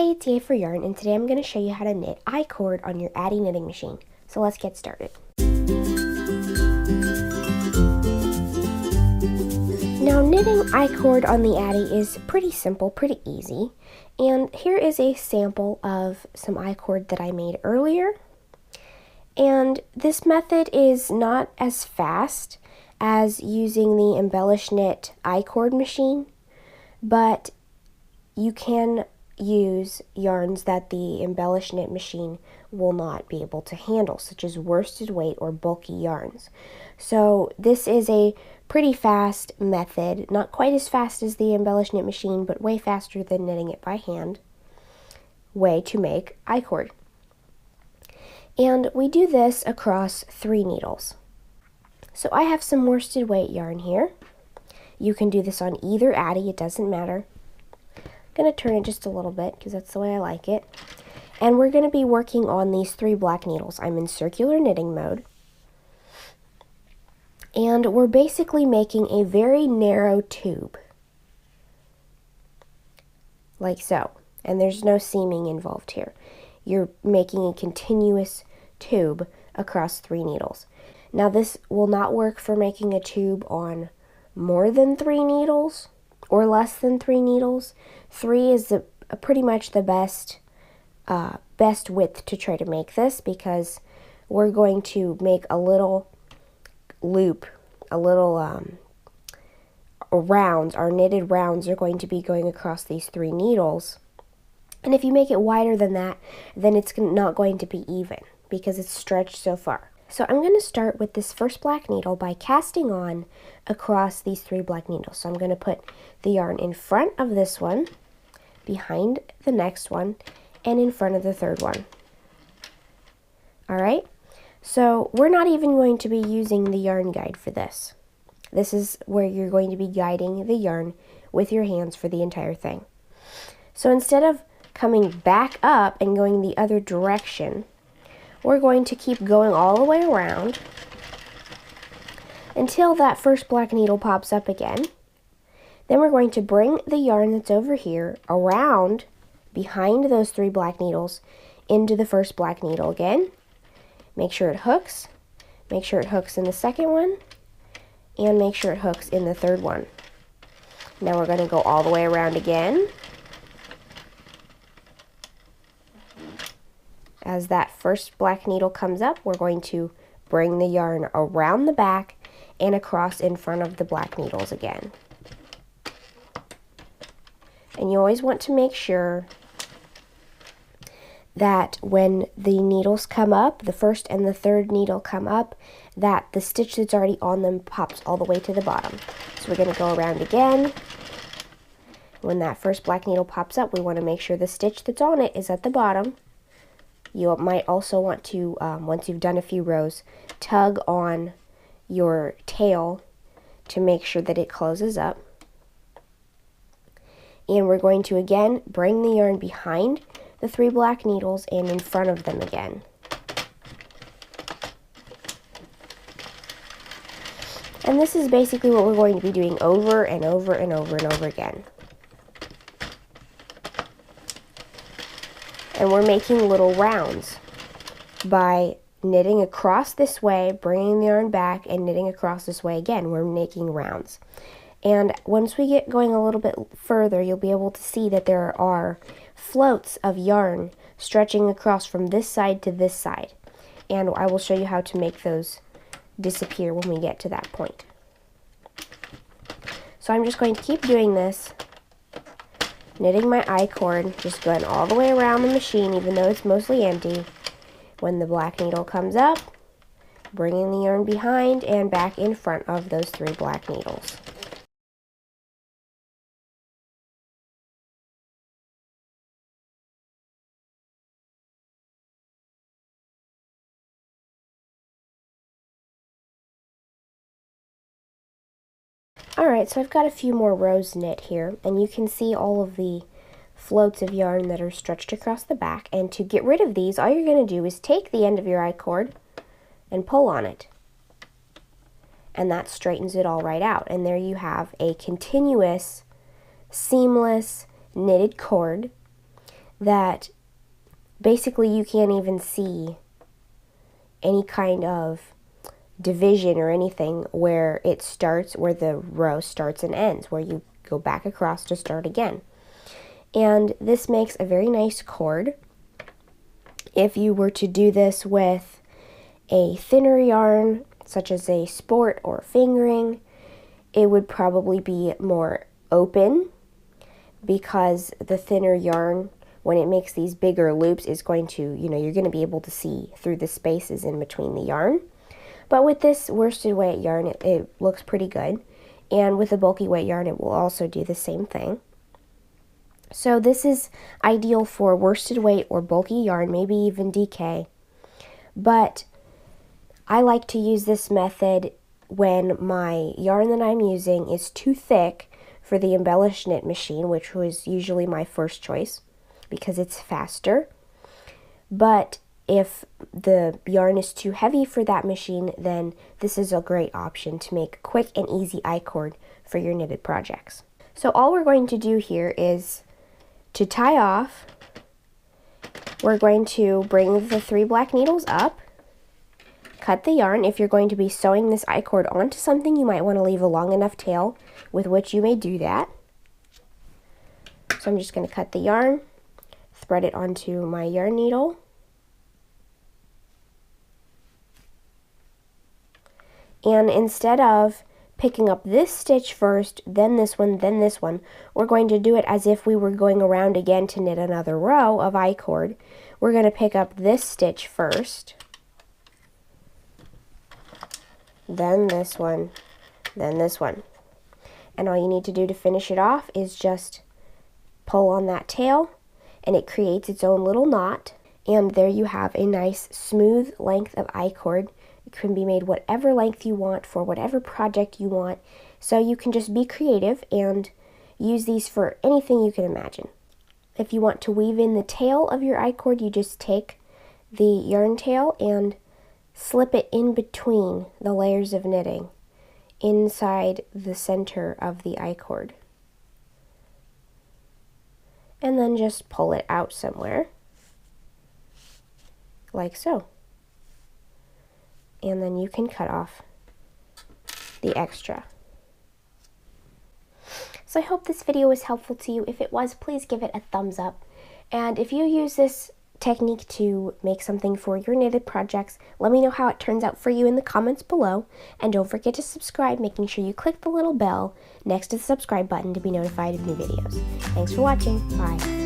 Hey, it's Yay for Yarn, and today I'm going to show you how to knit I-Cord on your Addi knitting machine. So let's get started. Now, knitting I-Cord on the Addi is pretty simple, pretty easy. And here is a sample of some I-Cord that I made earlier. And this method is not as fast as using the Embellish-Knit I-Cord machine, but you can use yarns that the Embellish-Knit machine will not be able to handle, such as worsted weight or bulky yarns. So this is a pretty fast method, not quite as fast as the Embellish-Knit machine, but way faster than knitting it by hand, way to make I-Cord. And we do this across 3 needles. So I have some worsted weight yarn here. You can do this on either Addi, it doesn't matter. I'm going to turn it just a little bit because that's the way I like it. And we're going to be working on these 3 black needles. I'm in circular knitting mode. And we're basically making a very narrow tube. Like so. And there's no seaming involved here. You're making a continuous tube across 3 needles. Now this will not work for making a tube on more than 3 needles or less than 3 needles. 3 is pretty much the best width to try to make this, because we're going to make a little loop, a little rounds. Our knitted rounds are going to be going across these 3 needles. And if you make it wider than that, then it's not going to be even because it's stretched so far. So I'm going to start with this first black needle by casting on across these 3 black needles. So I'm going to put the yarn in front of this one, behind the next one, and in front of the third one. Alright, so we're not even going to be using the yarn guide for this. This is where you're going to be guiding the yarn with your hands for the entire thing. So instead of coming back up and going the other direction, we're going to keep going all the way around until that first black needle pops up again. Then we're going to bring the yarn that's over here around behind those 3 black needles into the first black needle again. Make sure it hooks. Make sure it hooks in the second one. And make sure it hooks in the third one. Now we're going to go all the way around again. As that first black needle comes up, we're going to bring the yarn around the back and across in front of the black needles again. And you always want to make sure that when the needles come up, the first and the third needle come up, that the stitch that's already on them pops all the way to the bottom. So we're going to go around again. When that first black needle pops up, we want to make sure the stitch that's on it is at the bottom. You might also want to, once you've done a few rows, tug on your tail to make sure that it closes up. And we're going to again bring the yarn behind the 3 black needles and in front of them again. And this is basically what we're going to be doing over and over and over and over again. And we're making little rounds by knitting across this way, bringing the yarn back, and knitting across this way again. We're making rounds. And once we get going a little bit further, you'll be able to see that there are floats of yarn stretching across from this side to this side. And I will show you how to make those disappear when we get to that point. So I'm just going to keep doing this, knitting my I-Cord, just going all the way around the machine, even though it's mostly empty. When the black needle comes up, bringing the yarn behind and back in front of those 3 black needles. Alright, so I've got a few more rows knit here, and you can see all of the floats of yarn that are stretched across the back. And to get rid of these, all you're going to do is take the end of your I-Cord and pull on it. And that straightens it all right out. And there you have a continuous, seamless knitted cord that basically you can't even see any kind of division or anything where it starts, where the row starts and ends, where you go back across to start again. And this makes a very nice cord. If you were to do this with a thinner yarn, such as a sport or fingering, it would probably be more open, because the thinner yarn, when it makes these bigger loops, is going to, you're going to be able to see through the spaces in between the yarn. But with this worsted weight yarn, it looks pretty good. And with a bulky weight yarn, it will also do the same thing. So this is ideal for worsted weight or bulky yarn, maybe even DK. But I like to use this method when my yarn that I'm using is too thick for the Embellish-Knit machine, which was usually my first choice because it's faster. But if the yarn is too heavy for that machine, then this is a great option to make quick and easy I-cord for your knitted projects. So all we're going to do here is to tie off. We're going to bring the 3 black needles up, cut the yarn. If you're going to be sewing this I-cord onto something, you might want to leave a long enough tail with which you may do that. So I'm just going to cut the yarn, thread it onto my yarn needle, and instead of picking up this stitch first, then this one, we're going to do it as if we were going around again to knit another row of I-cord. We're going to pick up this stitch first, then this one, then this one. And all you need to do to finish it off is just pull on that tail, and it creates its own little knot. And there you have a nice smooth length of I-cord. It can be made whatever length you want for whatever project you want. So you can just be creative and use these for anything you can imagine. If you want to weave in the tail of your I-cord, you just take the yarn tail and slip it in between the layers of knitting inside the center of the I-cord. And then just pull it out somewhere, like so. And then you can cut off the extra. So I hope this video was helpful to you. If it was, please give it a thumbs up. And if you use this technique to make something for your knitted projects, let me know how it turns out for you in the comments below. And don't forget to subscribe, making sure you click the little bell next to the subscribe button to be notified of new videos. Thanks for watching. Bye.